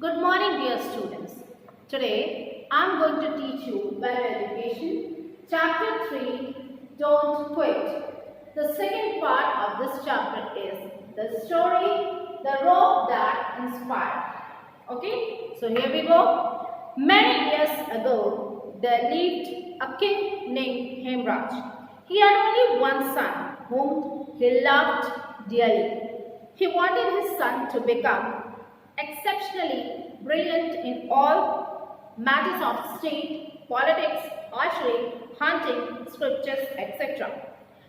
Good morning, dear students. Today, I am going to teach you VEdu Education, Chapter 3, Don't Quit. The second part of this chapter is the story, The Rope That Inspired. Okay, so here we go. Many years ago, there lived a king named Hemraj. He had only one son whom he loved dearly. He wanted his son to become exceptionally brilliant in all matters of state, politics, archery, hunting, scriptures, etc.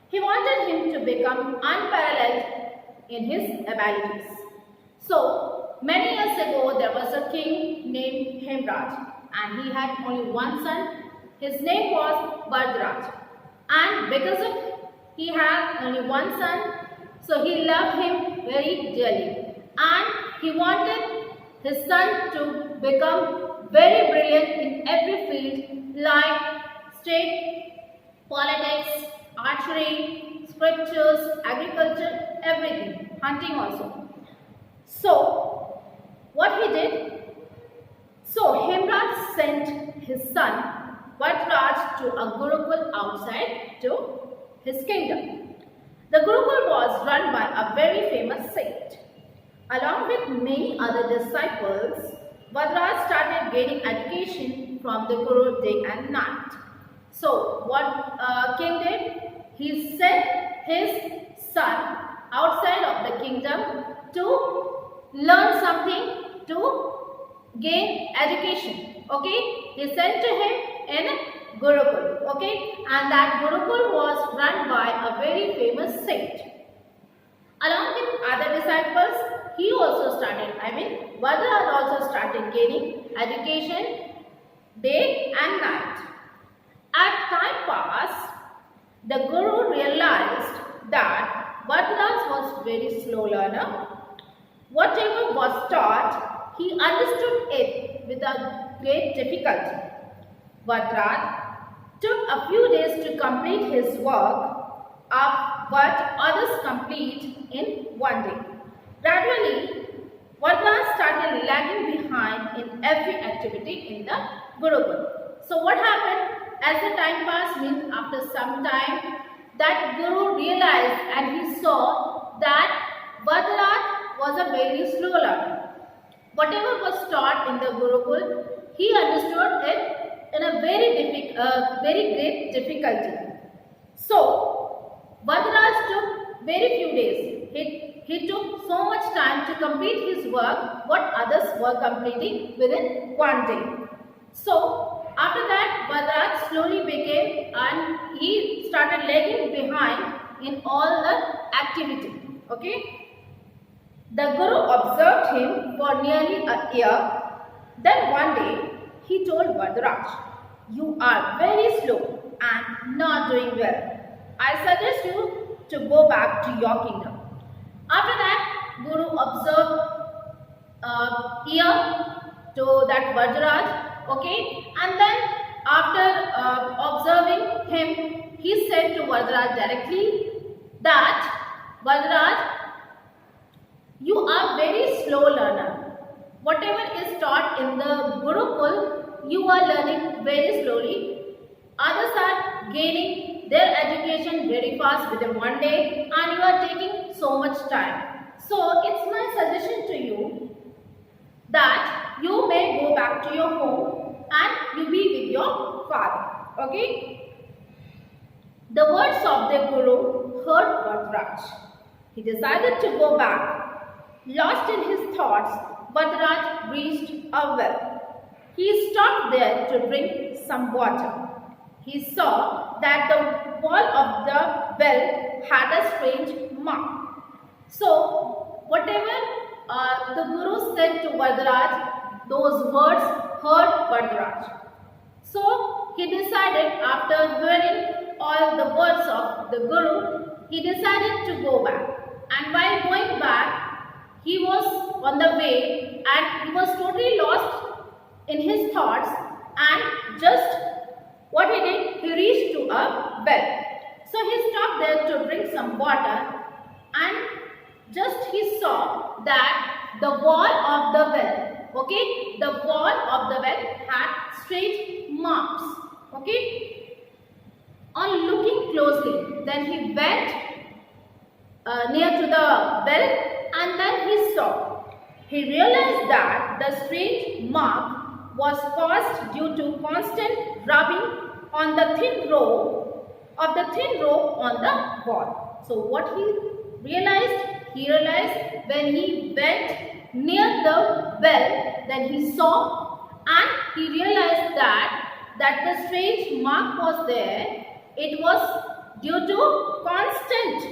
He wanted him to become unparalleled in his abilities. So, many years ago there was a king named Hemraj and he had only one son. His name was Vardraj. And because of he had only one son, so he loved him very dearly. And he wanted his son to become very brilliant in every field like state, politics, archery, scriptures, agriculture, everything, hunting also. So, what he did? So, Hemraj sent his son Vadraj to a Gurukul outside to his kingdom. The Gurukul was run by a very famous saint. Along with many other disciples, Vadraj started gaining education from the Guru day and night. So, what king did? He sent his son outside of the kingdom to learn something, to gain education. Okay, he sent to him in Gurukul. Okay, and that Gurukul was run by a very famous saint. Along with other disciples, he also started, Vadraj also started gaining education day and night. As time passed, the Guru realized that Vadraj was very slow learner. Whatever was taught, he understood it with a great difficulty. Vadraj took a few days to complete his work, but others complete in one day. Gradually, Vadraj started lagging behind in every activity in the Gurukul. So what happened? As the time passed, means after some time, that Guru realized and he saw that Vadraj was a very slow learner. Whatever was taught in the Gurukul, he understood it in a very great difficulty. So, Vadraj took very few days. He took so much time to complete his work what others were completing within one day. So, after that Vadraj slowly became and he started lagging behind in all the activity. Okay. The Guru observed him for nearly a year. Then one day he told Vadraj, "You are very slow and not doing well. I suggest you to go back to your kingdom." After that, Guru observed year to that Vadraj, okay, and then after observing him, he said to Vadraj directly that Vadraj, you are very slow learner. Whatever is taught in the Gurukul, you are learning very slowly. Others are gaining their education very fast within one day and you are taking so much time. So, it's my suggestion to you that you may go back to your home and you be with your father. Okay? The words of the Guru hurt Vadraj. He decided to go back. Lost in his thoughts, Vadraj reached a well. He stopped there to drink some water. He saw that the wall of the well had a strange mark. So, whatever the Guru said to Vadraj, those words hurt Vadraj. So, he decided after hearing all the words of the Guru, he decided to go back. And while going back, he was on the way and he was totally lost in his thoughts and just what he did, he reached to a well. So he stopped there to drink some water and just he saw that the wall of the well Okay, the wall of the well had straight marks. Okay, on looking closely, then he went near to the well and then he saw. He realized that the strange mark was caused due to constant rubbing on the thin rope on the wall. So what he realized when he went near the well, then he saw and he realized that the strange mark was there. It was due to constant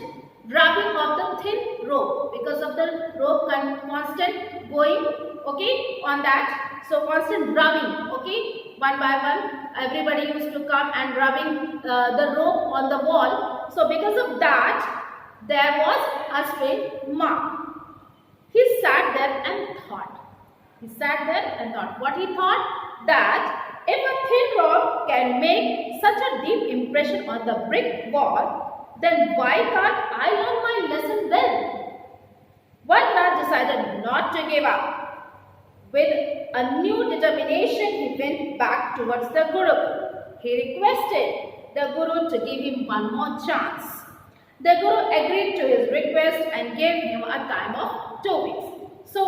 rubbing of the thin rope, because of the rope constant going, okay, on that. So constant rubbing, okay, one by one everybody used to come and rubbing the rope on the wall. So because of that there was a strange mark. He sat there and thought. What he thought? That if a thin rope can make such a deep impression on the brick wall, then why can't I learn my lesson well? One lad decided not to give up. With a new determination, he went back towards the Guru. He requested the Guru to give him one more chance. The Guru agreed to his request and gave him a time of 2 weeks. So,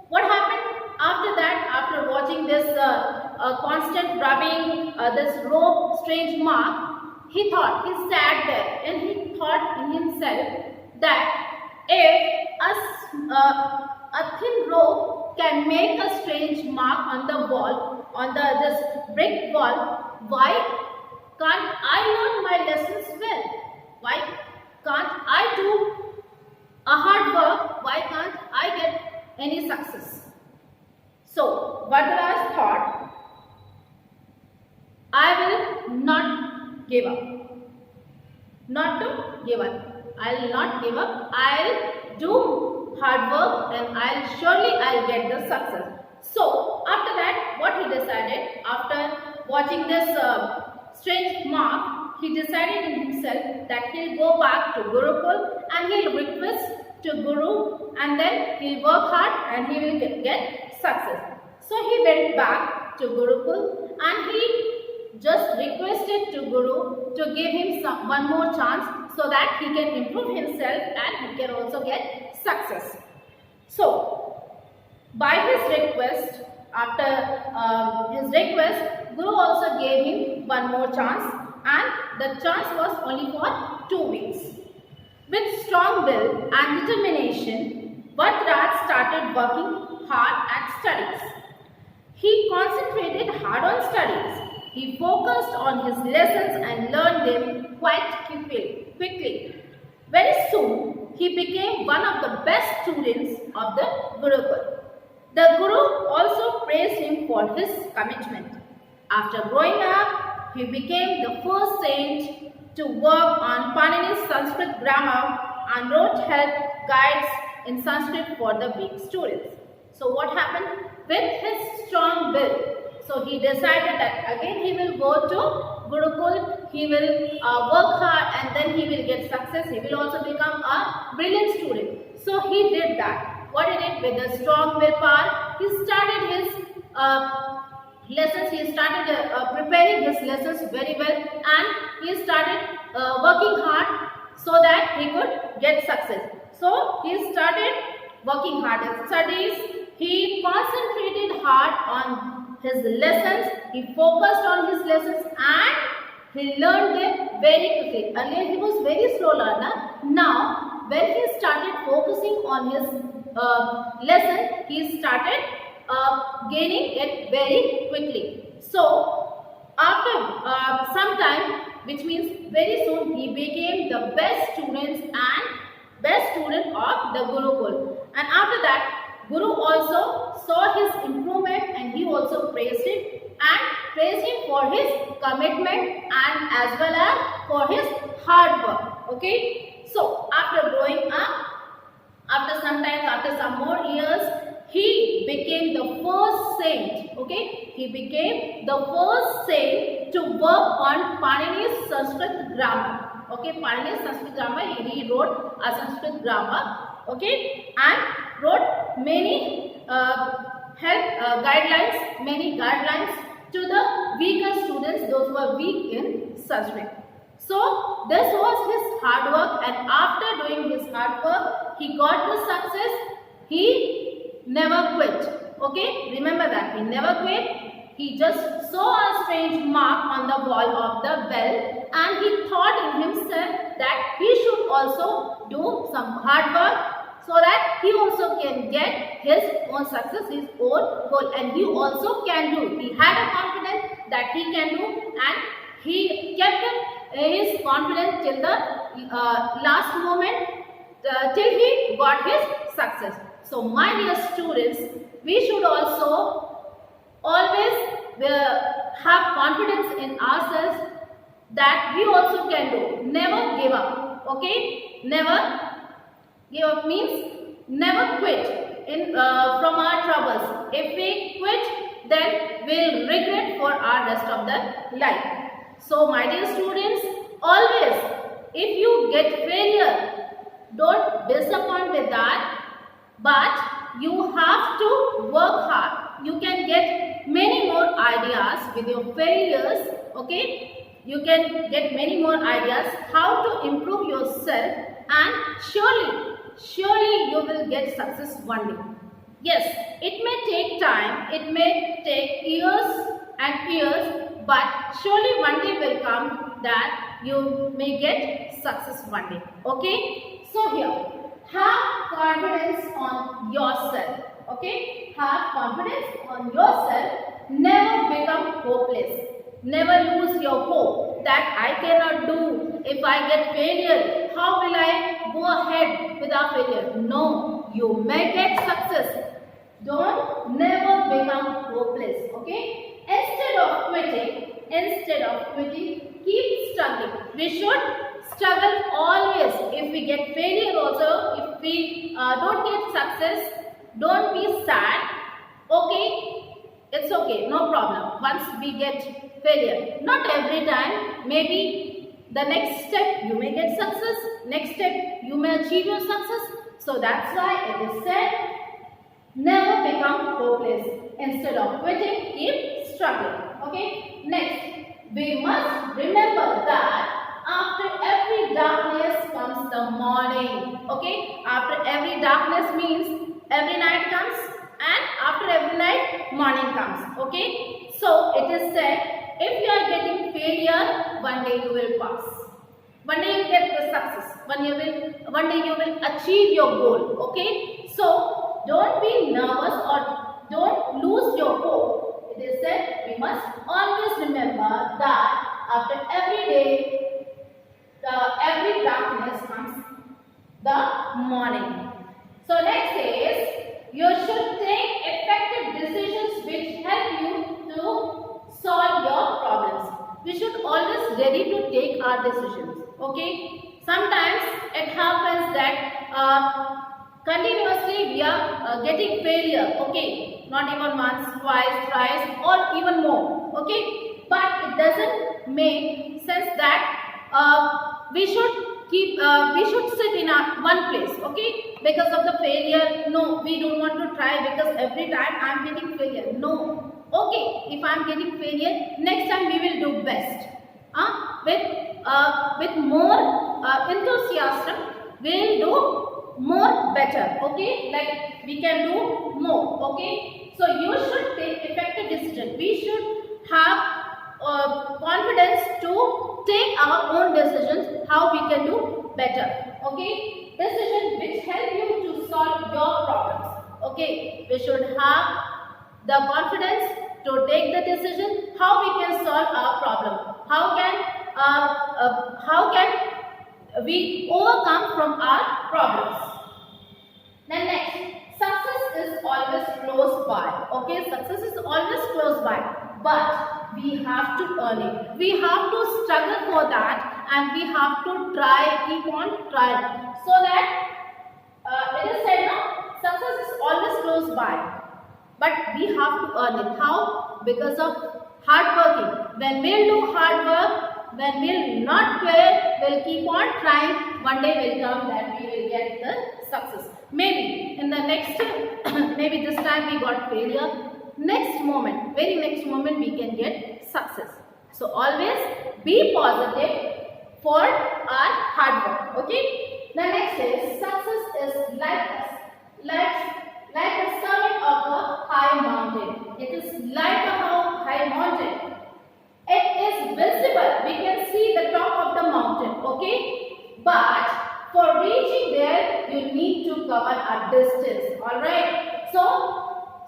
what happened after that? After watching this constant rubbing, this rope strange mark, he sat there and he thought in himself that if a thin rope can make a strange mark on the wall, on this brick wall, why can't I learn my lessons well? Why can't I do a hard work? Why can't I get any success? So, Vadraj thought, I will not give up. Not to give up. I will not give up. I'll do hard work and I'll get the success. So, after that, what he decided, after watching this strange mark, he decided in himself that he'll go back to Gurukul and he'll request to Guru, and then he'll work hard and he will get success. So he went back to Gurukul and he just requested to Guru to give him one more chance so that he can improve himself and he can also get success. So, by his request, after his request, Guru also gave him one more chance, and the chance was only for 2 weeks. With strong will and determination, Vadraj started working hard at studies. He concentrated hard on studies. He focused on his lessons and learned them quite quickly. Very soon, he became one of the best students of the Gurukul. The Guru also praised him for his commitment. After growing up, he became the first saint to work on Panini's Sanskrit grammar and wrote help guides in Sanskrit for the weak students. So what happened? With his strong will, so he decided that again he will go to Gurukul, he will work hard and then he will get success, he will also become a brilliant student. So he did that. What he did? With a strong willpower, he started his lessons, he started preparing his lessons very well, and he started working hard so that he could get success. So he started working hard at studies, he concentrated hard on his lessons, he focused on his lessons and he learned them very quickly. Earlier he was very slow learner. Now when he started focusing on his lesson, he started gaining it very quickly. So after some time, which means very soon, he became the best student of the Gurukul. And after that, Guru also saw his improvement and he also praised him for his commitment and as well as for his hard work. Okay. So after growing up, after some more years, he became the first saint. Okay. He became the first saint to work on Panini's Sanskrit grammar. Okay. Panini's Sanskrit grammar, he wrote a Sanskrit grammar. Okay. And wrote many many guidelines to the weaker students, those who are weak in subject. So this was his hard work, and after doing his hard work, he got the success. He never quit. Okay, remember that, he never quit. He just saw a strange mark on the wall of the well, and he thought in himself that he should also do some hard work so that he also can get his own success, his own goal, and he also can do. He had a confidence that he can do, and he kept his confidence till the last moment, till he got his success. So my dear students, we should also always have confidence in ourselves that we also can do. Never give up. Okay? Never give up means never quit from our troubles. If we quit, then we'll regret for our rest of the life. So my dear students, always if you get failure, don't disappoint with that, but you have to work hard. You can get many more ideas with your failures. Okay, you can get many more ideas how to improve yourself, and surely you will get success one day. Yes, it may take time, it may take years and years, but surely one day will come that you may get success one day. Okay, so here, have confidence on yourself. Okay, have confidence on yourself. Never become hopeless. Never lose your hope that I cannot do. If I get failure, how will I go ahead without failure? No, you may get success. Don't never become hopeless. Okay, instead of quitting, keep struggling. We should struggle always. If we get failure also, if we don't get success, don't be sad. Okay, it's okay, no problem. Once we get failure, not every time, maybe the next step you may get success, next step you may achieve your success. So that's why it is said, never become hopeless. Instead of quitting, keep struggling. Okay, next, we must remember that after every darkness comes the morning. Okay, after every darkness means every night comes, and after every night morning comes. Okay, so it is said, if you are getting failure, one day you will pass. One day you get the success. One day you will achieve your goal. Okay, so don't be nervous or don't lose your hope. It is said, we must always remember that after every day, every darkness comes the morning. So next is, you should take effective decisions which help you to solve your problems. We should always ready to take our decisions. Okay, sometimes it happens that continuously we are getting failure. Okay, not even once, twice, thrice, or even more. Okay, but it doesn't make sense that we should sit in one place. Okay, because of the failure. No, we don't want to try because every time I am getting failure. No. Okay, if I am getting failure, next time we will do best. With more enthusiasm, we will do more better. Okay, like we can do more. Okay, so you should take effective decision. We should have confidence to take our own decisions how we can do better. Okay, decisions which help you to solve your problems. Okay, we should have the confidence to take the decision how we can solve our problem. How can we overcome from our problems? Then next, success is always close by. Okay, success is always close by, but we have to earn it. We have to struggle for that, and we have to try, keep on trying, so that it is said now, success is always close by. But we have to earn it. How? Because of hard working. When we'll do hard work, when we'll not quit, we'll keep on trying, one day will come that we will get the success. Maybe in the next maybe this time we got failure. Next moment, very next moment we can get success. So always be positive for our hard work. Okay. The next is success is like us, like the summit of a high mountain. It is like a high mountain. It is visible. We can see the top of the mountain. Okay. But for reaching there, you need to cover a distance. Alright. So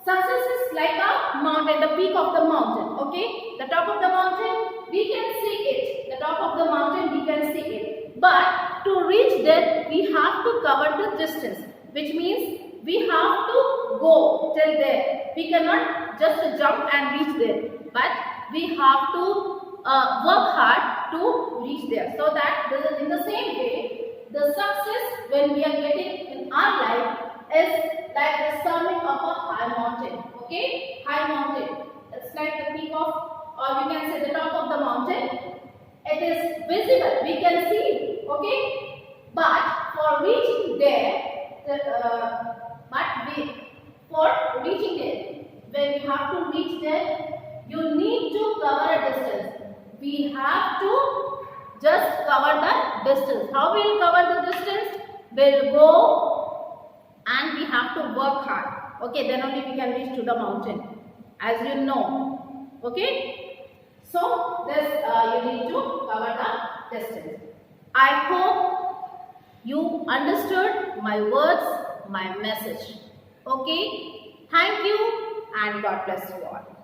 success is like a mountain, the peak of the mountain. Okay. The top of the mountain, we can see it. The top of the mountain, we can see it. But to reach there, we have to cover the distance, which means we have to go till there. We cannot just jump and reach there, but we have to work hard to reach there. So that in the same way, the success when we are getting in our life is like the summit of a high mountain. Okay, high mountain. It's like the peak of, or we can say the top of the mountain. It is visible. We can see it. Okay, but for reaching there, for reaching there, when we have to reach there, you need to cover a distance. We have to just cover the distance. How we will cover the distance? We'll go and we have to work hard. Okay, then only we can reach to the mountain, as you know. Okay, so this you need to cover the distance. I hope you understood my words, my message. Okay, thank you and God bless you all.